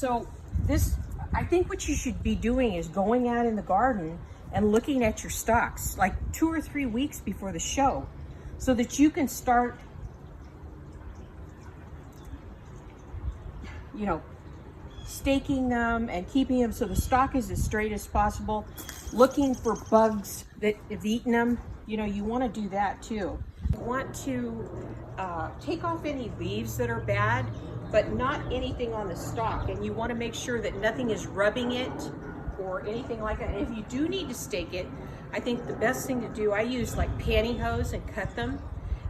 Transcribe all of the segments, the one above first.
So this, I think what you should be doing is going out in the garden and looking at your stocks like 2 or 3 weeks before the show so that you can start, you know, staking them and keeping them so the stock is as straight as possible, looking for bugs that have eaten them. You know, you want to do that too. You want to take off any leaves that are bad, but not anything on the stalk. And you want to make sure that nothing is rubbing it or anything like that. And if you do need to stake it, I think the best thing to do, I use like pantyhose and cut them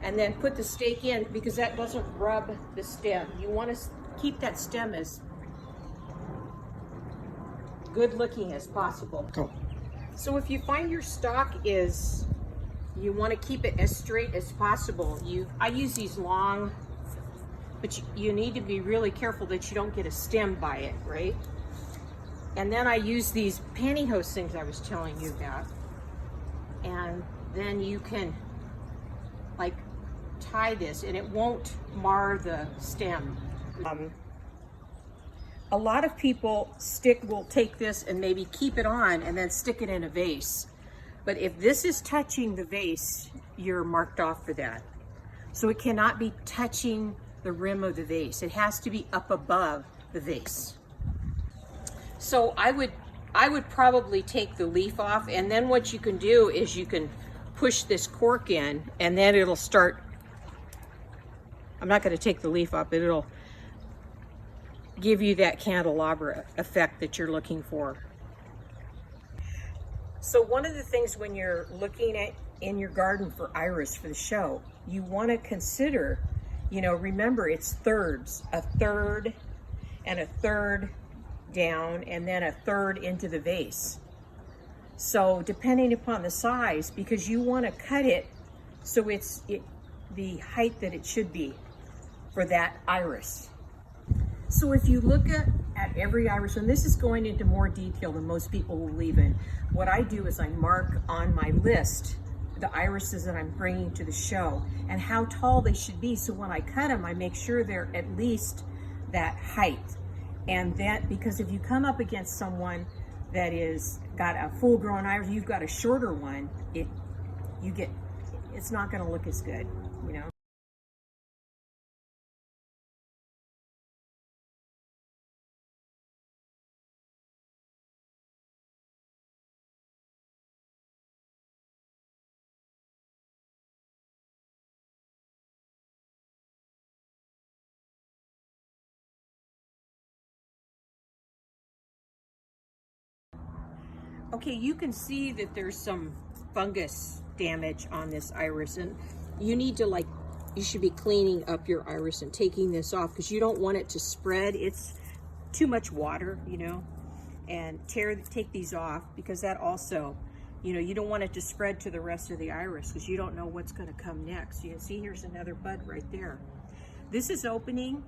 and then put the stake in, because that doesn't rub the stem. You want to keep that stem as good looking as possible. Cool. So if you find your stalk is, you want to keep it as straight as possible, I use these long, but you need to be really careful that you don't get a stem by it, right? And then I use these pantyhose things I was telling you about, and then you can like tie this and it won't mar the stem. A lot of people will take this and maybe keep it on and then stick it in a vase. But if this is touching the vase, you're marked off for that. So it cannot be touching the rim of the vase. It has to be up above the vase. So I would probably take the leaf off, and then what you can do is you can push this cork in and then it'll start. I'm not going to take the leaf off, but it'll give you that candelabra effect that you're looking for. So one of the things when you're looking at in your garden for iris for the show, you want to consider, you know, remember it's thirds, a third and a third down and then a third into the vase. So depending upon the size, because you want to cut it so it's the height that it should be for that iris. So if you look at every iris, and this is going into more detail than most people will even, what I do is I mark on my list the irises that I'm bringing to the show and how tall they should be. So when I cut them, I make sure they're at least that height. And that, because if you come up against someone that is got a full grown iris, you've got a shorter one, it's not going to look as good, you know. Okay, you can see that there's some fungus damage on this iris, and you need to you should be cleaning up your iris and taking this off because you don't want it to spread. It's too much water, you know, and take these off, because that also, you know, you don't want it to spread to the rest of the iris because you don't know what's going to come next. You can see here's another bud right there. This is opening.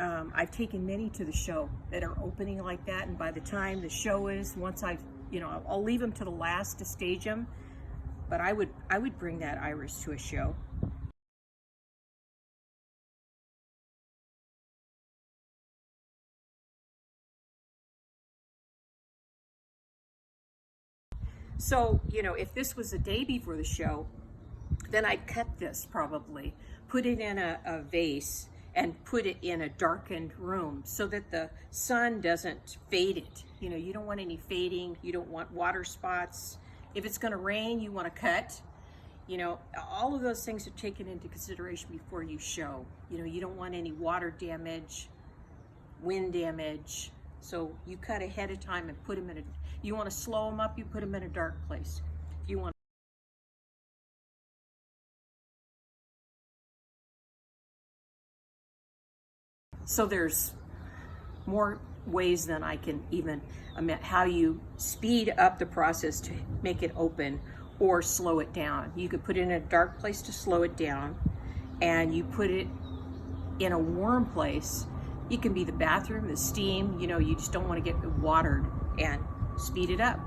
I've taken many to the show that are opening like that, and by the time the show is, I'll leave them to the last to stage them, but I would bring that iris to a show. So, you know, if this was a day before the show, then I'd cut this probably, put it in a vase, and put it in a darkened room so that the sun doesn't fade it. You know, you don't want any fading, you don't want water spots. If it's gonna rain, you wanna cut. You know, all of those things are taken into consideration before you show. You know, you don't want any water damage, wind damage. So you cut ahead of time and put them in you wanna slow them up, you put them in a dark place. If you want So there's more ways than I can even admit how you speed up the process to make it open or slow it down. You could put it in a dark place to slow it down, and you put it in a warm place. It can be the bathroom, the steam, you know, you just don't want to get watered, and speed it up.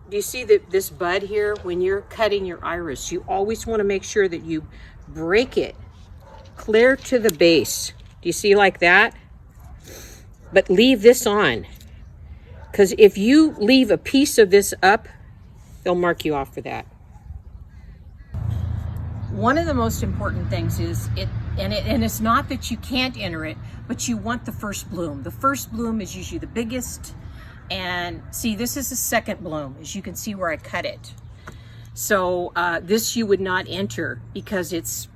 do you see that this bud here? When you're cutting your iris, you always want to make sure that you break it clear to the base. Do you see like that? But leave this on, because if you leave a piece of this up, they'll mark you off for that. One of the most important things is and it's not that you can't enter it, but you want the first bloom. The first bloom is usually the biggest. And see, this is the second bloom, as you can see where I cut it. So this you would not enter because it's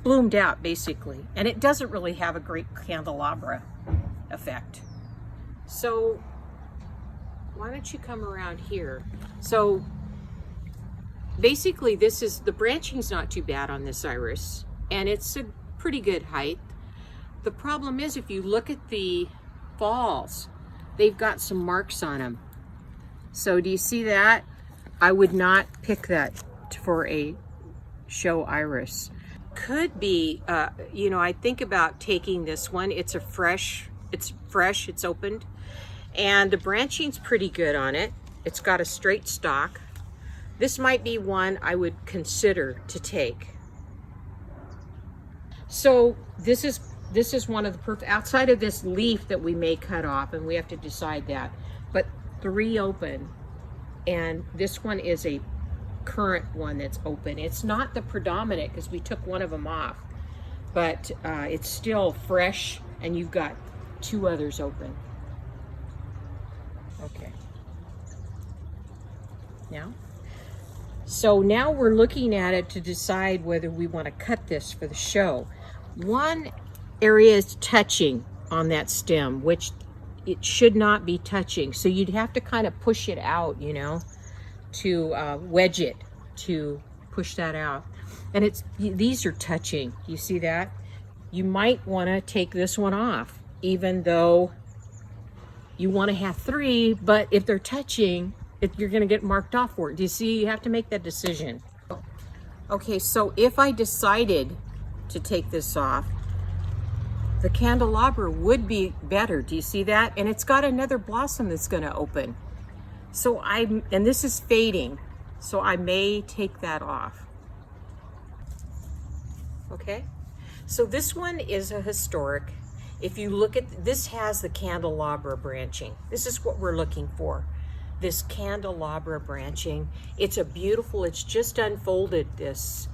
bloomed out basically, and it doesn't really have a great candelabra effect. So why don't you come around here? So basically this is, the branching's not too bad on this iris, and it's a pretty good height. The problem is, if you look at the falls, they've got some marks on them. So do you see that? I would not pick that for a show iris. Could be, you know, I think about taking this one. It's fresh, it's opened, and the branching's pretty good on it. It's got a straight stalk. This might be one I would consider to take. So this is one of the perfect, outside of this leaf that we may cut off, and we have to decide that, but 3 open, and this one is a current one that's open. It's not the predominant because we took one of them off, but it's still fresh, and you've got 2 others open. Okay. So now we're looking at it to decide whether we want to cut this for the show. One area is touching on that stem, which it should not be touching. So you'd have to kind of push it out, you know, to wedge it, to push that out. And these are touching. You see that? You might want to take this one off, even though you want to have 3, but if they're touching, you're going to get marked off for it. Do you see? You have to make that decision. Okay, so if I decided to take this off, the candelabra would be better. Do you see that? And it's got another blossom that's going to open. So and this is fading, so I may take that off. Okay, so this one is a historic. If you look at this, has the candelabra branching. This is what we're looking for. This candelabra branching. It's just unfolded, this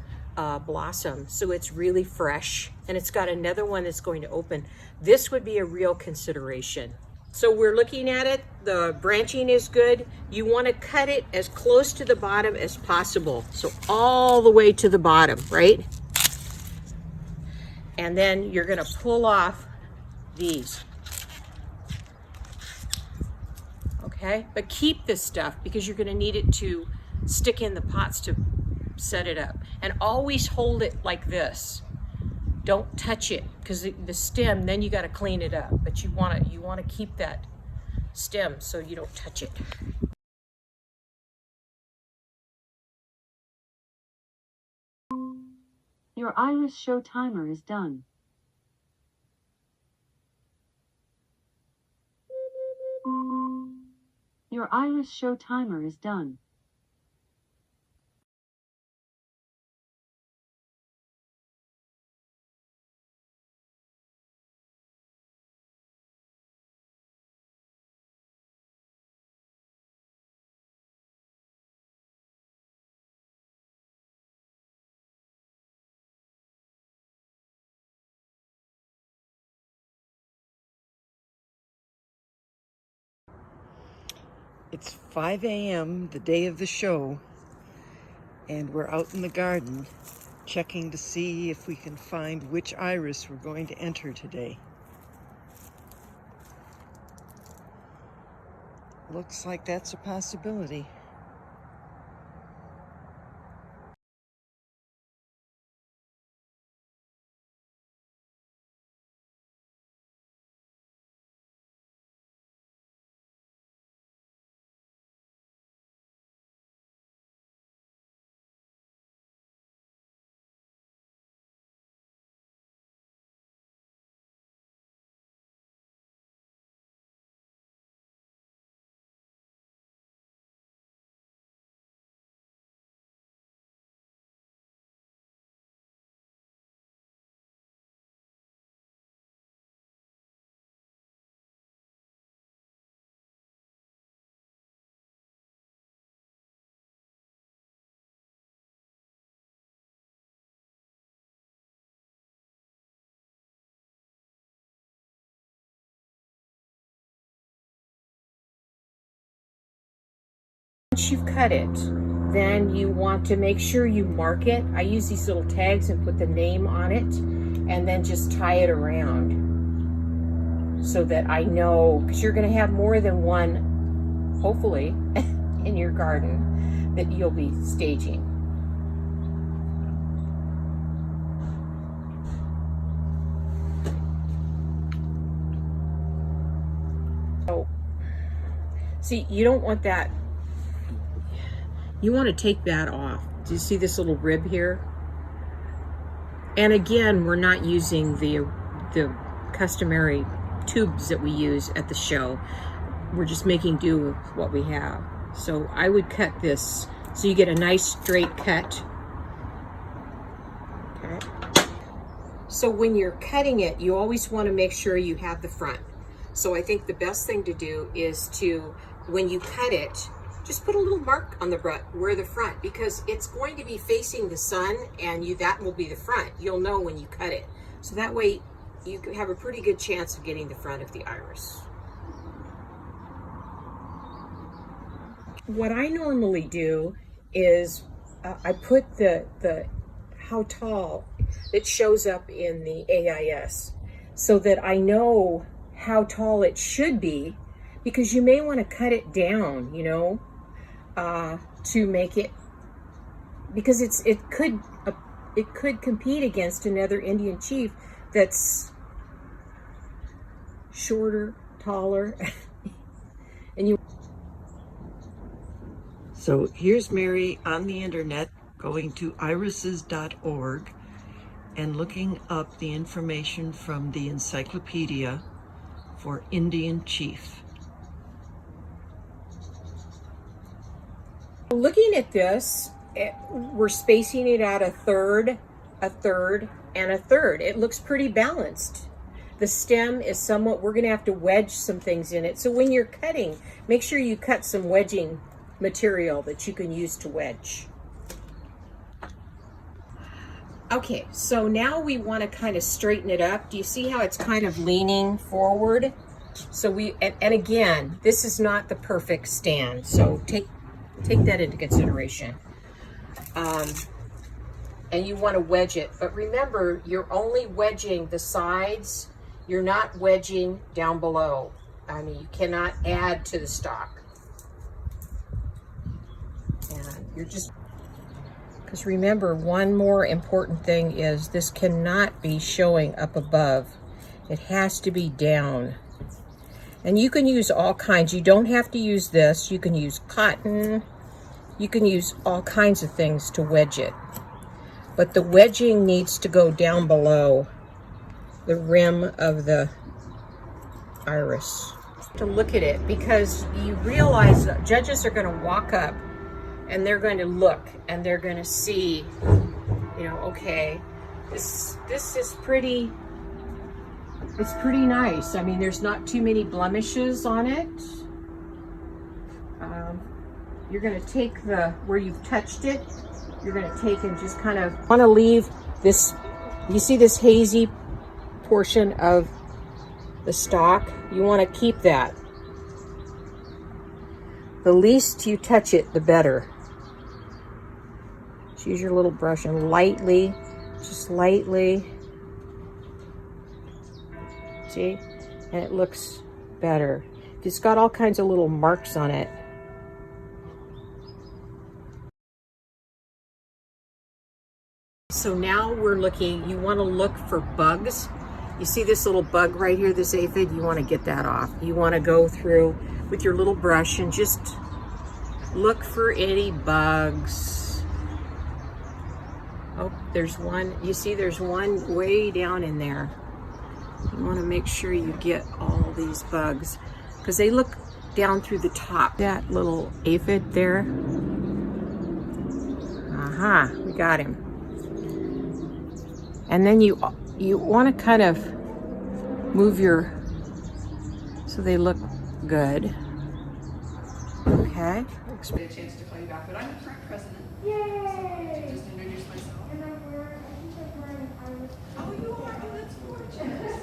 blossom, so it's really fresh, and it's got another one that's going to open. This would be a real consideration. So we're looking at it, the branching is good. You want to cut it as close to the bottom as possible, so all the way to the bottom, right? And then you're going to pull off these. Okay, but keep this stuff because you're going to need it to stick in the pots to set it up. And always hold it like this. Don't touch it, because the stem, then you got to clean it up. But you want to keep that stem so you don't touch it. Your iris show timer is done. Your iris show timer is done. It's 5 a.m. the day of the show, and we're out in the garden checking to see if we can find which iris we're going to enter today. Looks like that's a possibility. Once you've cut it, then you want to make sure you mark it. I use these little tags and put the name on it, and then just tie it around so that I know, because you're going to have more than one, hopefully, in your garden that you'll be staging. So, see, you don't want that. You want to take that off. Do you see this little rib here? And again, we're not using the customary tubes that we use at the show. We're just making do with what we have. So I would cut this so you get a nice straight cut. Okay. So when you're cutting it, you always want to make sure you have the front. So I think the best thing to do is to, when you cut it, just put a little mark on the front, because it's going to be facing the sun, and that will be the front. You'll know when you cut it. So that way you have a pretty good chance of getting the front of the iris. What I normally do is I put the how tall it shows up in the AIS so that I know how tall it should be, because you may want to cut it down, you know, to make it, because it could compete against another Indian chief that's shorter, taller, and you. So here's Mary on the internet going to irises.org and looking up the information from the encyclopedia for Indian chief. Looking at this, we're spacing it out a third, and a third. It looks pretty balanced. The stem is somewhat, we're gonna have to wedge some things in it. So when you're cutting, make sure you cut some wedging material that you can use to wedge. Okay, so now we want to kind of straighten it up. Do you see how it's kind of leaning forward? So and again, this is not the perfect stand, so take that into consideration. And you want to wedge it, but remember, you're only wedging the sides. You're not wedging down below. I mean, you cannot add to the stock. And you're just, because remember, one more important thing is this cannot be showing up above. It has to be down. And you can use all kinds. You don't have to use this. You can use cotton. You can use all kinds of things to wedge it. But the wedging needs to go down below the rim of the iris. To look at it, because you realize that judges are going to walk up and they're going to look and they're going to see, you know, okay, this is pretty, it's pretty nice. I mean, there's not too many blemishes on it. You're going to take where you've touched it, you're going to take and just kind of want to leave this, you see this hazy portion of the stalk? You want to keep that. The least you touch it, the better. Just use your little brush and lightly, just lightly. See? And it looks better. It's got all kinds of little marks on it. So now we're looking, you want to look for bugs. You see this little bug right here, this aphid? You want to get that off. You want to go through with your little brush and just look for any bugs. Oh, there's one. You see there's one way down in there. You want to make sure you get all these bugs because they look down through the top. That little aphid there. Aha, we got him. And then you want to kind of move so they look good. Okay. Get a chance to call you back, but I'm the current president. Yay! So just introduce myself. And I'm wearing, I think I'm wearing an iris. Oh, you are? Oh, that's gorgeous.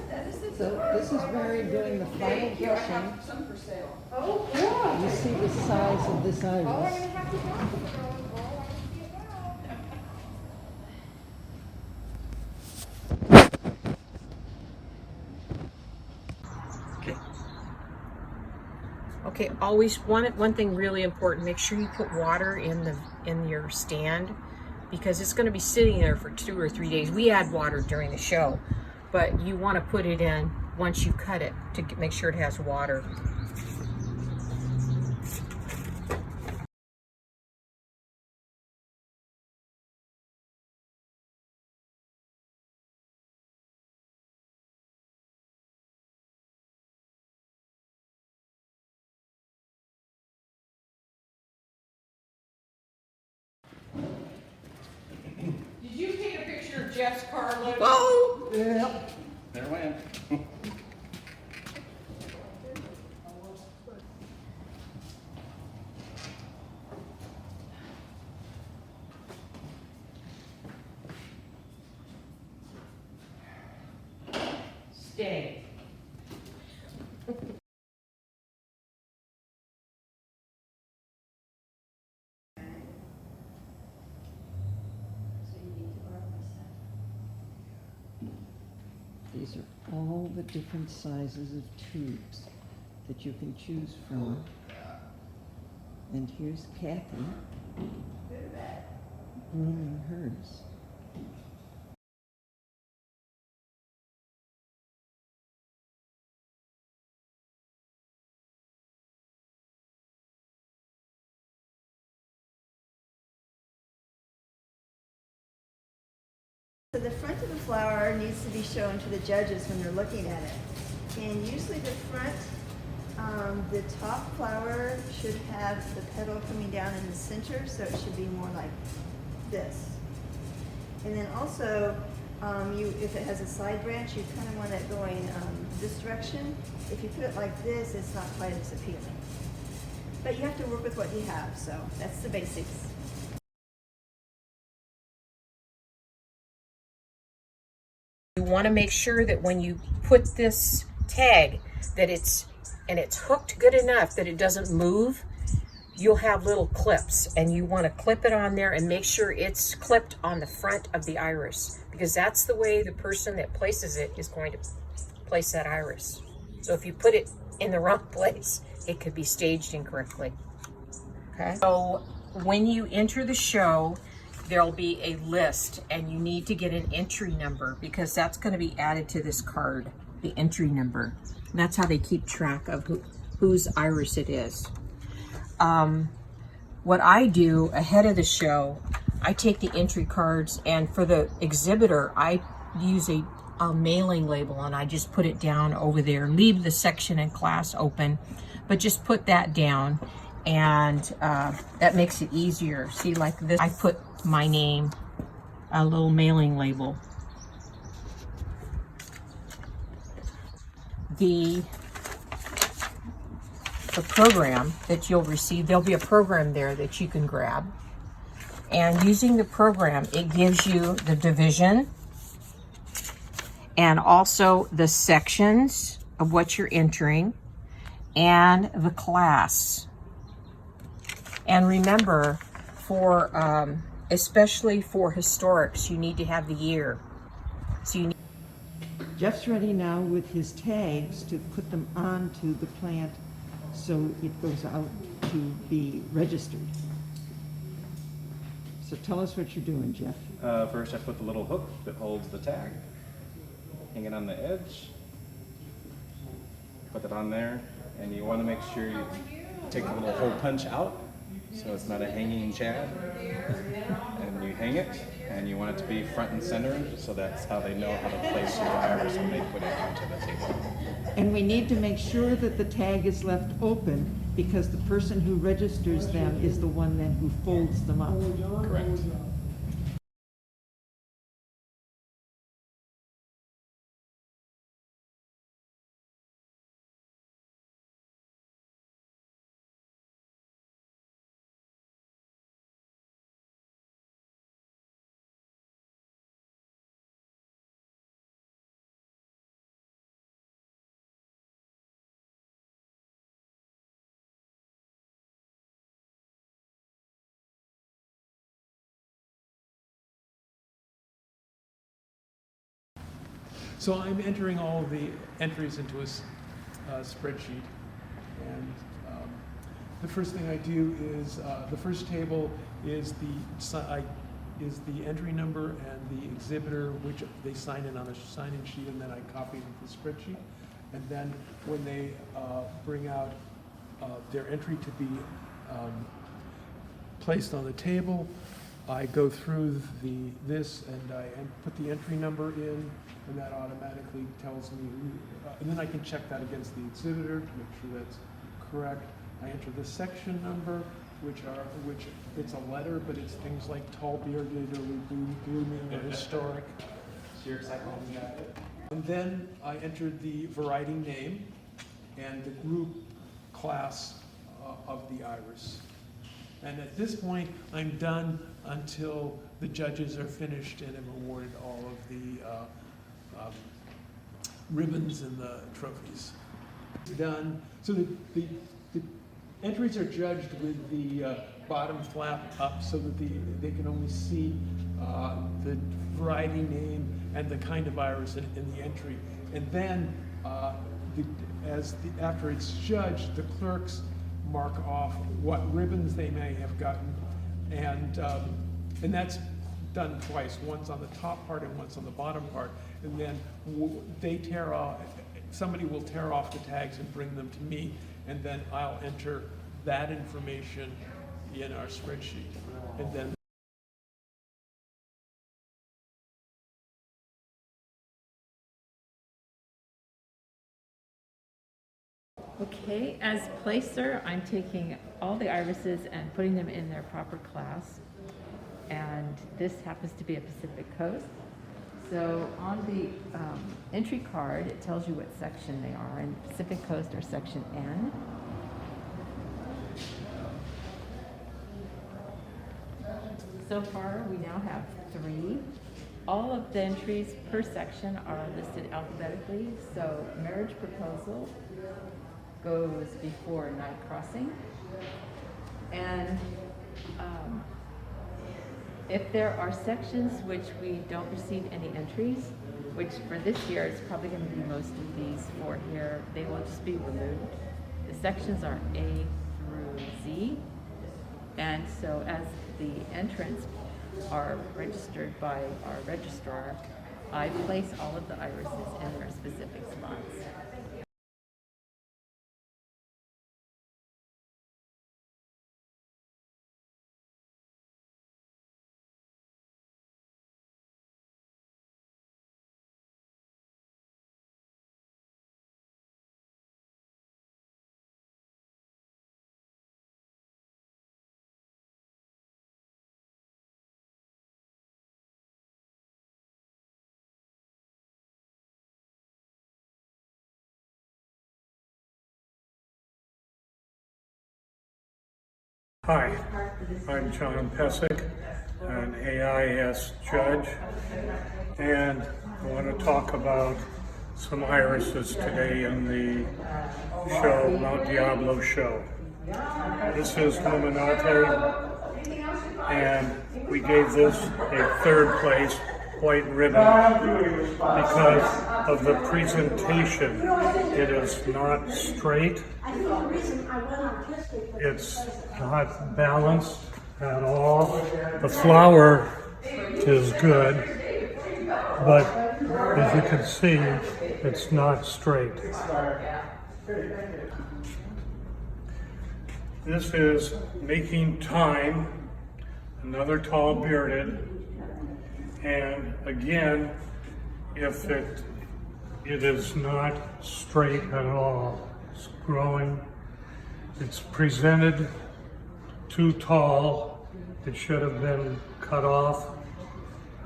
That is So This is Mary doing the final Here, I brushing. have some for sale. Oh, good. You see the size of this Oh, I'm iris. gonna have to talk to the girl. Oh, I can see it now. Okay. Okay, always one thing really important, make sure you put water in your stand because it's going to be sitting there for 2 or 3 days. We add water during the show, but you want to put it in once you cut it to make sure it has water. Did you take a picture of Jeff's car load? Whoa! There went. Stay. These are all the different sizes of tubes that you can choose from. And here's Kathy grooming hers. So the front of the flower needs to be shown to the judges when they're looking at it. And usually the front, the top flower should have the petal coming down in the center, so it should be more like this. And then also, if it has a side branch, you kind of want it going this direction. If you put it like this, it's not quite as appealing. But you have to work with what you have, so that's the basics. You want to make sure that when you put this tag that it's hooked good enough that it doesn't move. You'll have little clips and you want to clip it on there and make sure it's clipped on the front of the iris because that's the way the person that places it is going to place that iris. So if you put it in the wrong place, it could be staged incorrectly. Okay. So when you enter the show, there'll be a list and you need to get an entry number because that's going to be added to this card, the entry number. And that's how they keep track of whose iris it is. What I do ahead of the show, I take the entry cards and for the exhibitor, I use a mailing label and I just put it down over there. Leave the section in class open, but just put that down and that makes it easier. See, like this, I put my name, a little mailing label. The program that you'll receive, there'll be a program there that you can grab. And using the program, it gives you the division and also the sections of what you're entering and the class. And remember, for especially for historics, you need to have the year. So you need. Jeff's ready now with his tags to put them onto the plant so it goes out to be registered. So tell us what you're doing, Jeff. First I put the little hook that holds the tag. Hang it on the edge. Put it on there. And you want to make sure you take the little hole punch out so it's not a hanging chad. And you hang it. And you want it to be front and center, so that's how they know how to place your iris when they put it onto the table. And we need to make sure that the tag is left open because the person who registers them is the one then who folds them up. Correct. So I'm entering all of the entries into a spreadsheet, and the first thing I do is the first table is the entry number and the exhibitor, which they sign in on a sign-in sheet, and then I copy it into the spreadsheet. And then when they bring out their entry to be placed on the table, I go through this and I put the entry number in, and that automatically tells me and then I can check that against the exhibitor to make sure that's correct. I enter the section number, which it's a letter, but it's things like tall, bearded, or grooming, or historic. And then I entered the variety name and the group class of the iris. And at this point, I'm done until the judges are finished and have awarded all of the ribbons and the trophies. Done. So the entries are judged with the bottom flap up so that they can only see the variety name and the kind of iris in the entry. And then after it's judged, the clerks mark off what ribbons they may have gotten, and that's done twice, once on the top part and once on the bottom part. And then they tear off, somebody will tear off the tags and bring them to me, and then I'll enter that information in our spreadsheet. And then Okay, as placer, I'm taking all the irises and putting them in their proper class. And this happens to be a Pacific Coast. So on the entry card, it tells you what section they are. And Pacific Coast are section N. So far, we now have 3. All of the entries per section are listed alphabetically. So marriage proposal goes before night crossing. And if there are sections which we don't receive any entries, which for this year it's probably going to be most of these 4 here, they will just be removed. The sections are A through Z. And so as the entrants are registered by our registrar, I place all of the irises in their specific spots. Hi, I'm John Pesic, an AIS judge, and I want to talk about some irises today in the show, Mount Diablo show. This is Luminate, and we gave this a 3rd place white ribbon because of the presentation. It is not straight. It's not balanced at all. The flower is good, but as you can see, it's not straight. This is Making Time, another tall bearded, and again, if it is not straight at all, it's growing. It's presented too tall. It should have been cut off.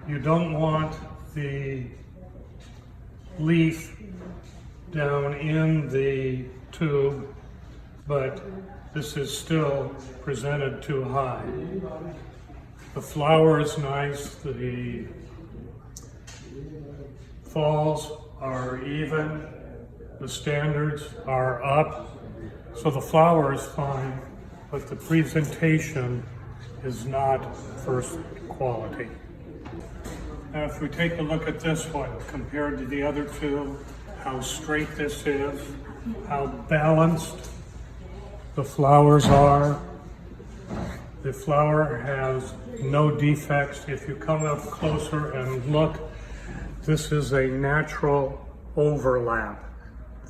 You don't want the leaf down in the tube, but this is still presented too high. The flower is nice. The falls are even. The standards are up. So the flower is fine, but the presentation is not first quality. Now, if we take a look at this one compared to the other two, how straight this is, how balanced the flowers are. The flower has no defects. If you come up closer and look, this is a natural overlap.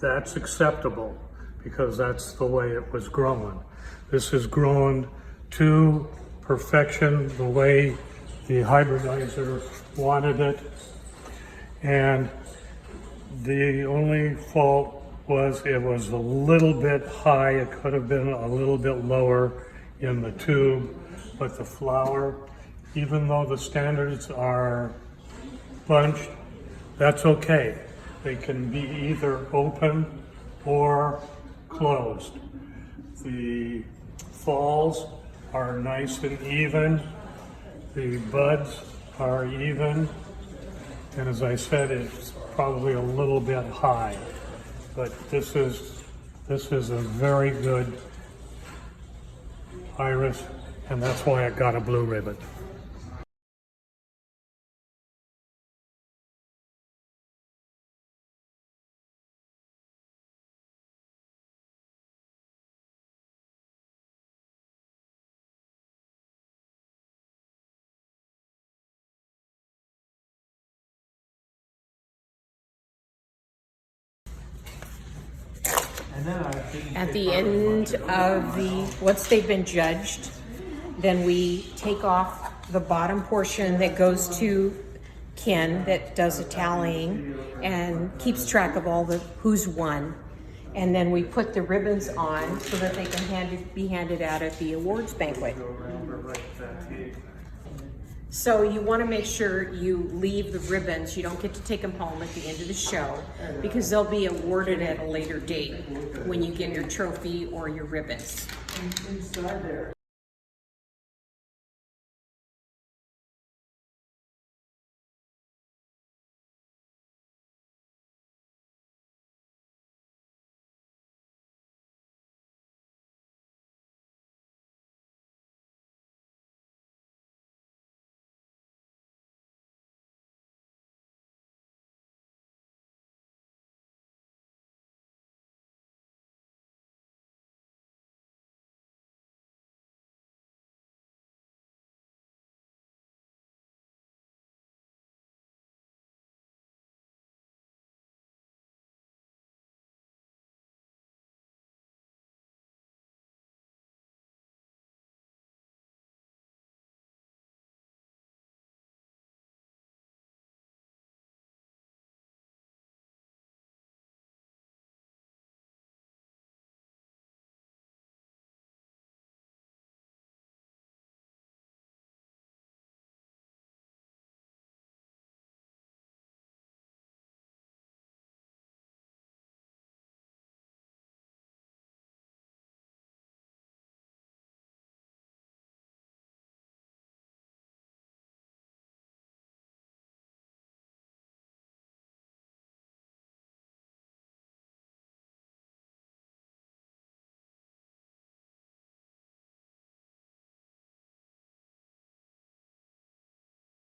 That's acceptable because that's the way it was grown. This is grown to perfection the way the hybridizer wanted it. And the only fault was it was a little bit high. It could have been a little bit lower in the tube, but the flower, even though the standards are bunched, that's okay. They can be either open or closed. The falls are nice and even. The buds are even. And as I said, it's probably a little bit high, but this is a very good iris, and that's why it got a blue ribbon. At the end of once they've been judged, then we take off the bottom portion that goes to Ken that does the tallying and keeps track of all the who's won. And then we put the ribbons on so that they can be handed out at the awards banquet. So you want to make sure you leave the ribbons. You don't get to take them home at the end of the show because they'll be awarded at a later date when you get your trophy or your ribbons.